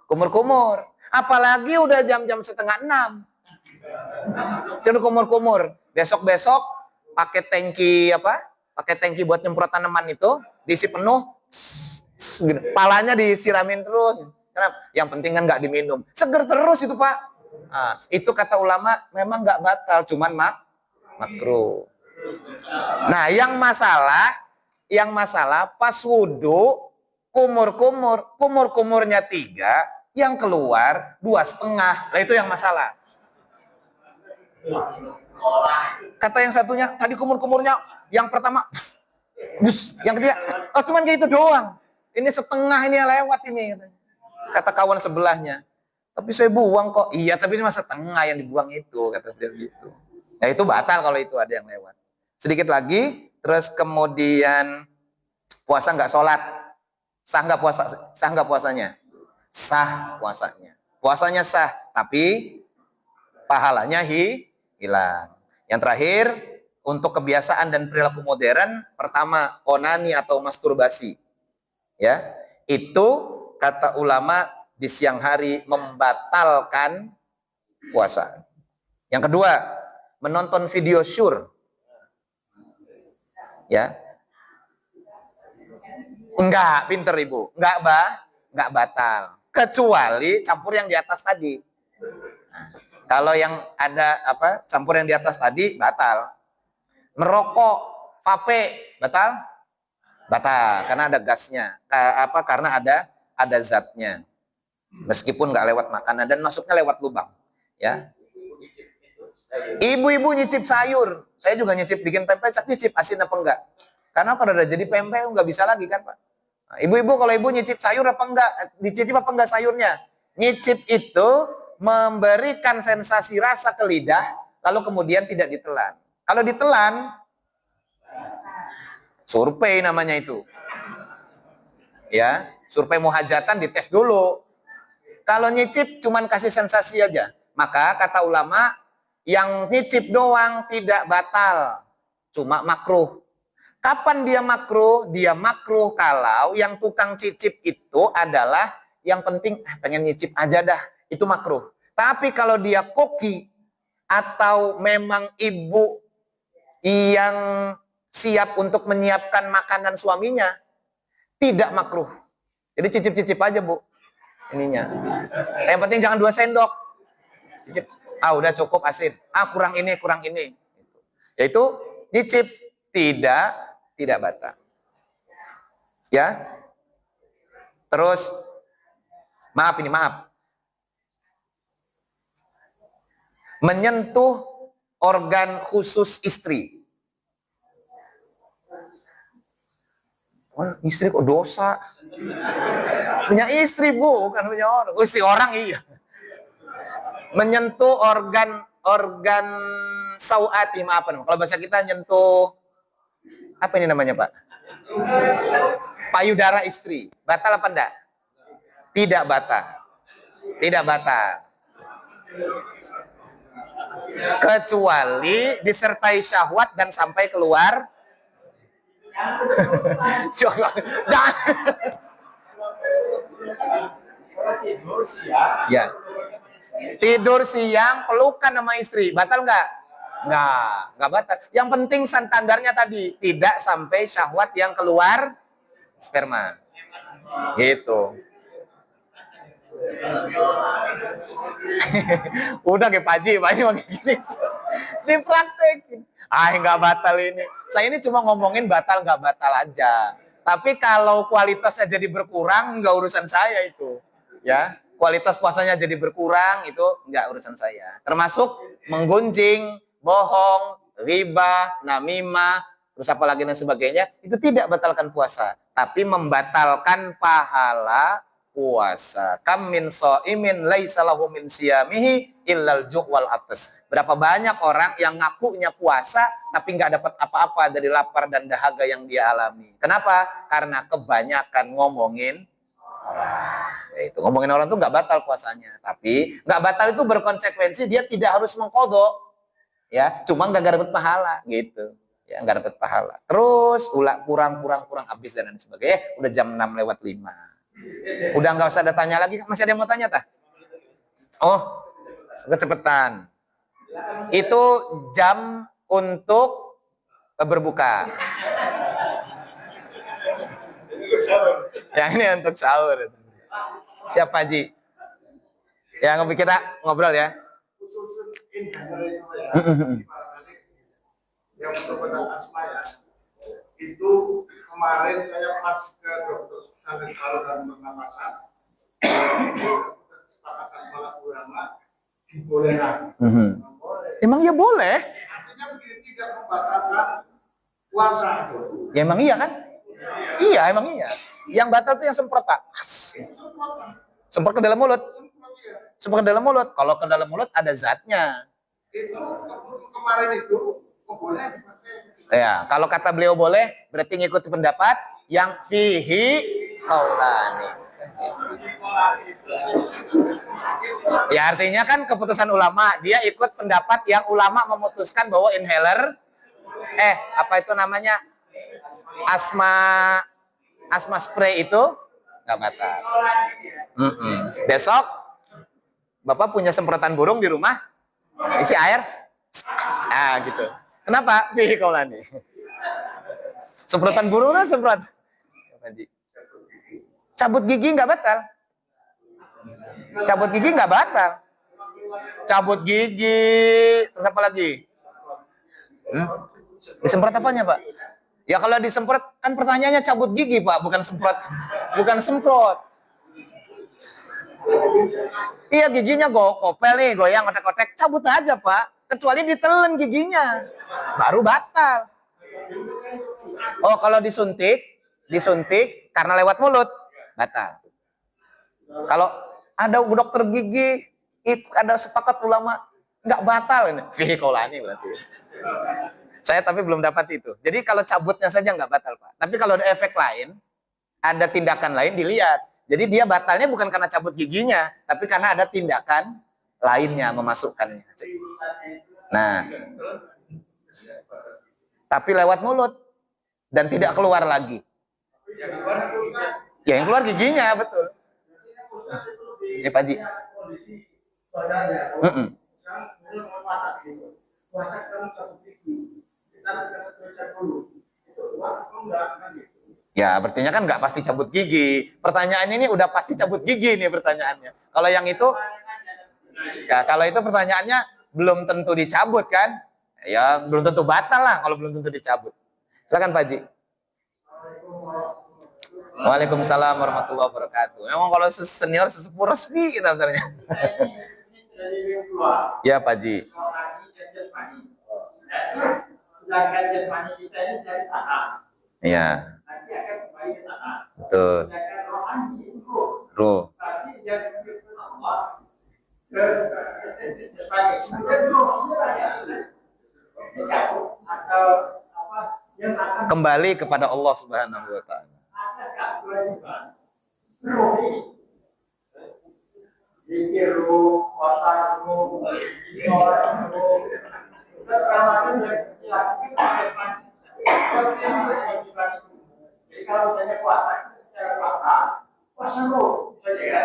kumur. Apalagi udah jam-jam 5:30. Jadi kumur. Besok pakai tangki buat nyemprot tanaman itu, diisi penuh, Palanya disiramin terus. Kenapa? Yang penting kan nggak diminum. Seger terus itu Pak. Nah, itu kata ulama memang nggak batal, cuman makruh. Nah, yang masalah pas wudhu kumurnya 3, yang keluar 2,5. Nah itu yang masalah. Kata yang satunya tadi kumurnya yang pertama, yang ketiga, oh cuman kayak itu doang. Ini setengah ini yang lewat ini. Kata kawan sebelahnya. Tapi saya buang kok. Iya, tapi ini masa setengah yang dibuang itu, kata dia gitu. Ya itu batal kalau itu ada yang lewat. Sedikit lagi, terus kemudian puasa nggak sholat, sah nggak puasanya? Sah puasanya. Puasanya sah, tapi pahalanya hilang. Yang terakhir, untuk kebiasaan dan perilaku modern, pertama onani atau masturbasi. Ya, itu kata ulama di siang hari membatalkan puasa. Yang kedua, menonton video syur. Ya. Enggak, pinter Ibu. Enggak batal. Kecuali campur yang di atas tadi. Nah, kalau yang ada campur yang di atas tadi batal. Merokok, vape, batal? Batal karena ada gasnya. Karena ada zatnya. Meskipun nggak lewat makanan dan masuknya lewat lubang, ya. Ibu-ibu nyicip sayur, saya juga nyicip bikin pempek, nyicip asin apa enggak? Karena kalau udah jadi pempek nggak bisa lagi kan Pak. Nah, ibu-ibu kalau ibu nyicip sayur apa enggak, dicicip apa enggak sayurnya? Nyicip itu memberikan sensasi rasa ke lidah, lalu kemudian tidak ditelan. Kalau ditelan, survei namanya itu. Ya, survei muhajatan dites dulu. Kalau nyicip cuman kasih sensasi aja, maka kata ulama yang nyicip doang tidak batal, cuma makruh. Kapan dia makruh? Dia makruh kalau yang tukang cicip itu adalah yang penting pengen nyicip aja dah, itu makruh. Tapi kalau dia koki atau memang ibu yang siap untuk menyiapkan makanan suaminya, tidak makruh. Jadi cicip-cicip aja Bu. Ininya. Yang penting jangan 2 sendok. Cicip. Udah cukup asin. Kurang ini. Yaitu nyicip tidak batal. Ya. Terus maaf. Menyentuh organ khusus istri. Istri kok dosa? Punya istri Bu, bukan punya orang. Istri orang iya. Menyentuh organ sauati, maaf. Kalau bahasa kita nyentuh apa ini namanya Pak? Payudara istri. Batal apa enggak? Tidak batal. Kecuali disertai syahwat dan sampai keluar. Jangan. Ya. Tidur siang, pelukan sama istri, batal nggak? Nggak batal. Yang penting standarnya tadi tidak sampai syahwat yang keluar sperma. Gitu. Udah kayak Pak Haji kayak gini. Dipraktekin. Nggak batal ini. Saya ini cuma ngomongin batal nggak batal aja. Tapi kalau kualitasnya jadi berkurang, nggak urusan saya itu. Ya, kualitas puasanya jadi berkurang, itu nggak urusan saya. Termasuk menggunjing, bohong, riba, namimah, terus apa lagi dan sebagainya, itu tidak batalkan puasa. Tapi membatalkan pahala puasa. Kam min shaimin laisa lahu min siyamihi illal ju' wal atas. Berapa banyak orang yang ngakunya puasa tapi nggak dapat apa-apa dari lapar dan dahaga yang dia alami. Kenapa? Karena kebanyakan ngomongin orang. Itu ngomongin orang tuh nggak batal puasanya, tapi nggak batal itu berkonsekuensi dia tidak harus mengkodok, ya, cuma nggak dapat pahala gitu. Ya, nggak dapat pahala. Terus kurang habis dan lain sebagainya. Udah jam 6:05. Udah nggak usah ada tanya lagi. Masih ada yang mau tanya tak? Oh, kecepatan. Itu jam untuk berbuka. Yang ini untuk sahur. Siap Pak Haji? Ya, kita ngobrol ya. Khusus inhaler itu ya, yang berobat asma ya, itu kemarin saya pas ke dokter spesialis paru dan pernapasan, kesepakatan para ulama dibolehkan. Emang ya boleh? Artinya begini, tidak membatalkan puasa itu. Ya emang iya kan? Iya, emang iya. Yang batal tuh yang semprot Pak. Semprot ke dalam mulut. Semprot ke dalam mulut. Kalau ke dalam mulut ada zatnya. Itu kemarin itu boleh. Ya, kalau kata beliau boleh, berarti ngikuti pendapat yang fihi qaulani. Ya artinya kan keputusan ulama, dia ikut pendapat yang ulama memutuskan bahwa inhaler apa itu namanya? Asma spray itu nggak batal. Besok Bapak punya semprotan burung di rumah, isi air, gitu. Kenapa? Fihi qaulani. Semprotan burung lah semprot. Cabut gigi nggak batal. Cabut gigi nggak batal. Cabut gigi, terus apa lagi? Disemprot apanya Pak? Ya kalau disemprot kan pertanyaannya cabut gigi Pak, bukan semprot, bukan semprot. Iya giginya kopel nih, goyang otek-otek, cabut aja Pak. Kecuali ditelen giginya, baru batal. Oh kalau disuntik karena lewat mulut, batal. Kalau ada dokter gigi, ada sepakat ulama nggak batal ini, fihi qaulani berarti. Saya tapi belum dapat itu. Jadi kalau cabutnya saja nggak batal Pak. Tapi kalau ada efek lain, ada tindakan lain dilihat. Jadi dia batalnya bukan karena cabut giginya, tapi karena ada tindakan lainnya memasukkannya. Nah, tapi lewat mulut dan tidak keluar lagi. Ya yang keluar giginya betul. Ya Pak Haji. Ya, artinya kan nggak pasti cabut gigi. Pertanyaannya ini udah pasti cabut gigi nih pertanyaannya. Kalau yang itu, ya kalau itu pertanyaannya belum tentu dicabut kan? Ya belum tentu batal lah kalau belum tentu dicabut. Silakan Pak Haji. Waalaikumsalam warahmatullahi wabarakatuh. Emang kalau senior sesepuh resmi kita sebenarnya. Ya Pak Haji. Sedangkan jasmani kita ini dari tanah. Iya. Nanti akan kembali ke tanah. Betul. Sedangkan rohani itu ruh. Tapi yang diberikan Allah ke jasmani. Kemudian rohnya ya dicabut atau apa yang akan kembali kepada Allah Subhanahu wa taala. Ada kewajiban ruh ini. Zikir ruh, puasa ruh, sholat ruh. Jadi kalau misalnya puasa, secara puasa lu saja ya.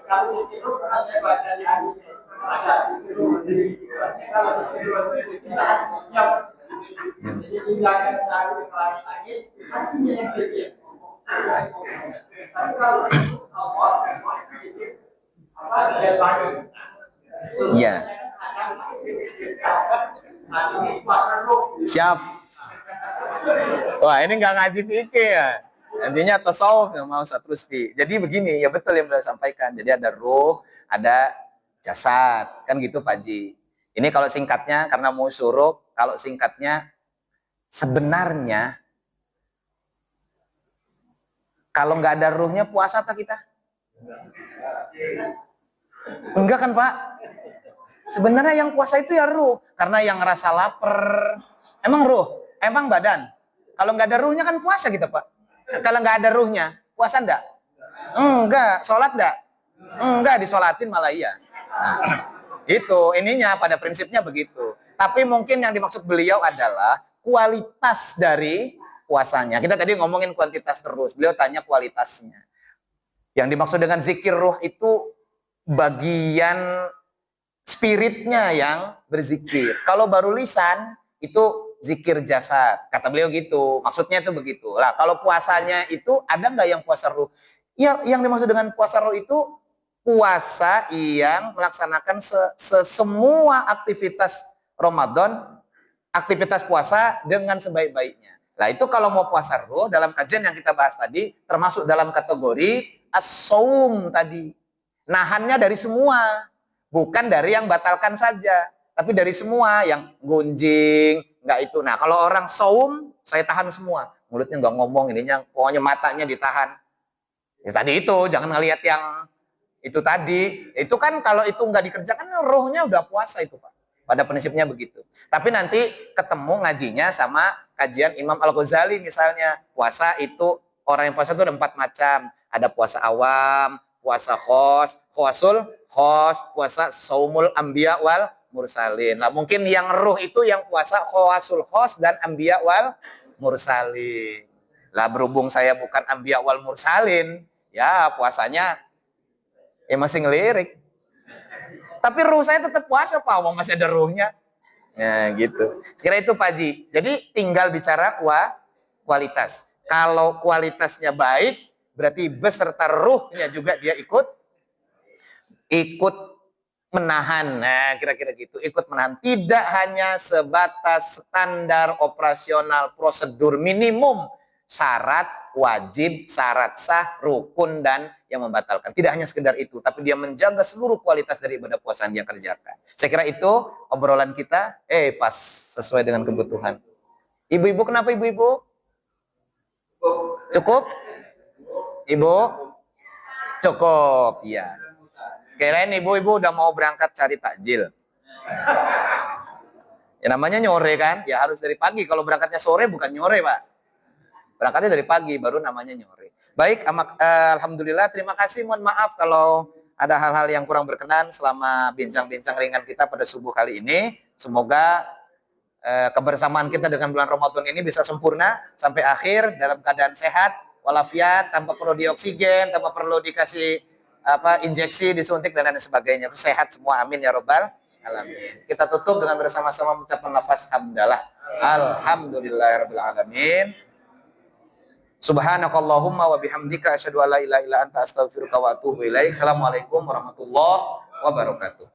Kalau itu pernah saya baca di hadis, kalau jadi dibilangkan selalu di langit, hatinya yang sedih. Tapi kalau Allah, apa dia lagi? Iya. Siap. Wah ini nggak ngaji fikih ya. Nantinya tasawuf yang mau satu fi. Jadi begini, ya betul yang beliau sampaikan. Jadi ada ruh, ada jasad. Kan gitu Pak Haji. Ini kalau singkatnya, karena mau suruh, kalau singkatnya, sebenarnya, kalau nggak ada ruhnya puasa tak kita? Enggak kan Pak? Sebenarnya yang puasa itu ya ruh. Karena yang ngerasa lapar, emang ruh, emang badan. Kalau nggak ada ruhnya kan puasa kita Pak. Kalau nggak ada ruhnya, puasa enggak? Enggak. Sholat enggak? Enggak, disolatin malah iya. Nah, itu ininya pada prinsipnya begitu. Tapi mungkin yang dimaksud beliau adalah kualitas dari puasanya. Kita tadi ngomongin kuantitas terus, beliau tanya kualitasnya. Yang dimaksud dengan zikir ruh itu bagian spiritnya yang berzikir. Kalau baru lisan itu zikir jasad. Kata beliau gitu. Maksudnya itu begitu. Lah, kalau puasanya itu ada nggak yang puasa ruh? Ya, yang dimaksud dengan puasa ruh itu puasa yang melaksanakan semua aktivitas Ramadan, aktivitas puasa dengan sebaik-baiknya. Nah, itu kalau mau puasa ruh dalam kajian yang kita bahas tadi termasuk dalam kategori as-saum tadi. Nahannya dari semua, bukan dari yang batalkan saja, tapi dari semua yang gunjing, nggak itu. Nah, kalau orang saum, saya tahan semua. Mulutnya nggak ngomong, ininya, pokoknya matanya ditahan. Ya tadi itu, jangan ngelihat yang itu tadi. Itu kan kalau itu nggak dikerjakan, rohnya udah puasa itu, Pak. Pada prinsipnya begitu. Tapi nanti ketemu ngajinya sama kajian Imam Al-Ghazali misalnya. Puasa itu, orang yang puasa itu ada 4 macam. Ada puasa awam, puasa khosul, puasa saumul anbiya wal mursalin. Nah, mungkin yang ruh itu yang puasa khosul dan anbiya wal mursalin. Lah, berhubung saya bukan anbiya wal mursalin, ya puasanya ya masih ngelirik. Tapi ruh saya tetap puasa, Pak. Masih ada ruhnya. Ya, gitu. Sekira itu, Pak Haji. Jadi tinggal bicara kualitas. Kalau kualitasnya baik, berarti beserta ruhnya juga dia ikut menahan. Nah, kira-kira gitu. Ikut menahan. Tidak hanya sebatas standar operasional prosedur minimum, syarat wajib, syarat sah, rukun, dan yang membatalkan. Tidak hanya sekedar itu, tapi dia menjaga seluruh kualitas dari ibadah puasa yang dia kerjakan. Saya kira itu obrolan kita, pas sesuai dengan kebutuhan. Ibu-ibu, kenapa ibu-ibu? Cukup? Ibu? Cukup, iya. Kirain ibu-ibu udah mau berangkat cari takjil. Ya namanya nyore kan, ya harus dari pagi. Kalau berangkatnya sore bukan nyore, Pak. Berangkatnya dari pagi, baru namanya nyore. Baik, alhamdulillah, terima kasih. Mohon maaf kalau ada hal-hal yang kurang berkenan selama bincang-bincang ringan kita pada subuh kali ini. Semoga kebersamaan kita dengan bulan Ramadan ini bisa sempurna sampai akhir dalam keadaan sehat, walafiat, tanpa perlu dioksigen, tanpa perlu dikasih injeksi, disuntik dan lain sebagainya. Sehat semua, amin ya robbal alamin. Kita tutup dengan bersama-sama mengucapkan lafaz hamdalah. Alhamdulillahirabbil alamin. Subhanakallahumma wa bihamdika asyhadu an la ilaha illa anta astaghfiruka wa atubu ilaik. Assalamualaikum warahmatullahi wabarakatuh.